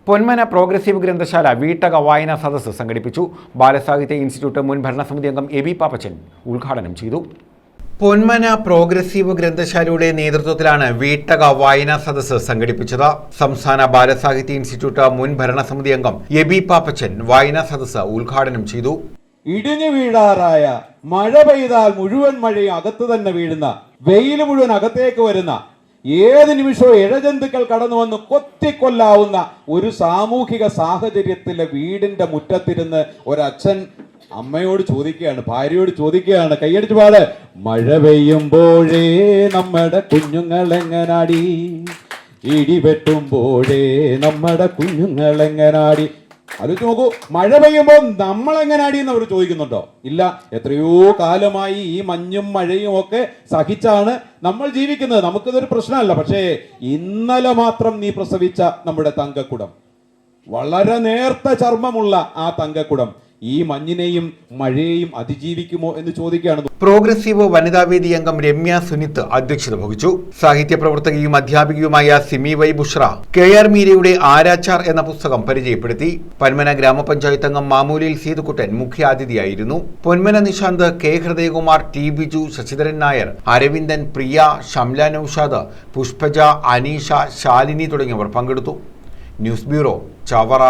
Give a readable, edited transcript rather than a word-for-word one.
Ponmana progressive ഗ്രന്ഥശാല വീട്ടക വായനാ സദസ്സ് സംഘടിപ്പിച്ചു. ബാലസാഹിത്യ ഇൻസ്റ്റിറ്റ്യൂട്ട് മുൻ ഭരണസമിതി അംഗം എബി പാപ്പച്ചൻ ഉദ്ഘാടനം ചെയ്തു. പൊന്മന പ്രോഗ്രസീവ് ഗ്രന്ഥശാലയുടെ നേതൃത്വത്തിലാണ് വീട്ടക വായനാ സദസ്സ് സംഘടിപ്പിച്ചത്. സംസ്ഥാന ബാലസാഹിത്യ ഇൻസ്റ്റിറ്റ്യൂട്ട് മുൻ ഭരണസമിതി അംഗം എബി പാപ്പച്ചൻ വായനാ സദസ്സ് ഉദ്ഘാടനം ചെയ്തു. ഇടിഞ്ഞു വീഴാറായ, മഴ പെയ്താൽ മുഴുവൻ മഴയും അകത്ത് തന്നെ വീഴുന്ന, വെയിൽ മുഴുവൻ അകത്തേക്ക് വരുന്ന, ഏത് നിമിഷവും ഇഴജന്തുക്കൾ കടന്നു വന്ന് കൊത്തിക്കൊല്ലാവുന്ന ഒരു സാമൂഹിക സാഹചര്യത്തിലെ വീടിന്റെ മുറ്റത്തിരുന്ന് ഒരച്ഛൻ അമ്മയോട് ചോദിക്കുകയാണ്, ഭാര്യയോട് ചോദിക്കുകയാണ്, കൈയടിച്ചു പാട്, മഴ പെയ്യുമ്പോഴേ നമ്മുടെ കുഞ്ഞുങ്ങൾ എങ്ങനാടി, ഇടിവെട്ടുമ്പോഴേ നമ്മുടെ കുഞ്ഞുങ്ങൾ എങ്ങനാടി. ആലോചിച്ച് നോക്കൂ, മഴ പെയ്യുമ്പോൾ നമ്മൾ എങ്ങനാടി എന്ന് അവർ ചോദിക്കുന്നുണ്ടോ? ഇല്ല. എത്രയോ കാലമായി ഈ മഞ്ഞും മഴയും ഒക്കെ സഹിച്ചാണ് നമ്മൾ ജീവിക്കുന്നത്. നമുക്കിതൊരു പ്രശ്നമല്ല. പക്ഷേ ഇന്നലെ മാത്രം നീ പ്രസവിച്ച നമ്മുടെ തങ്കക്കുടം, വളരെ നേർത്ത ചർമ്മമുള്ള ആ തങ്കക്കുടം ഈ മഞ്ഞിനെയും മഴയെയും അതിജീവിക്കുമോ എന്ന് ചോദിക്കുകയാണ്. പ്രോഗ്രസീവ് വനിതാവേദി അംഗം രമ്യ സുനിത്ത് അധ്യക്ഷത വഹിച്ചു. സാഹിത്യ പ്രവർത്തകയും അധ്യാപികയുമായ സിമി വൈ ബുഷ്ര KR മീരയുടെ ആരാച്ചാർ എന്ന പുസ്തകം പരിചയപ്പെടുത്തി. പൊന്മന ഗ്രാമപഞ്ചായത്ത് അംഗം മാമൂലിൽ സീതുക്കുട്ടൻ മുഖ്യാതിഥിയായിരുന്നു. പൊന്മന നിശാന്ത്, K ഹൃദയകുമാർ, T ബിജു, ശശിധരൻ നായർ, അരവിന്ദൻ, പ്രിയ, ഷംല നൌഷാദ്, പുഷ്പജ, അനീഷ, ശാലിനി തുടങ്ങിയവർ പങ്കെടുത്തു. News bureau, Chavara.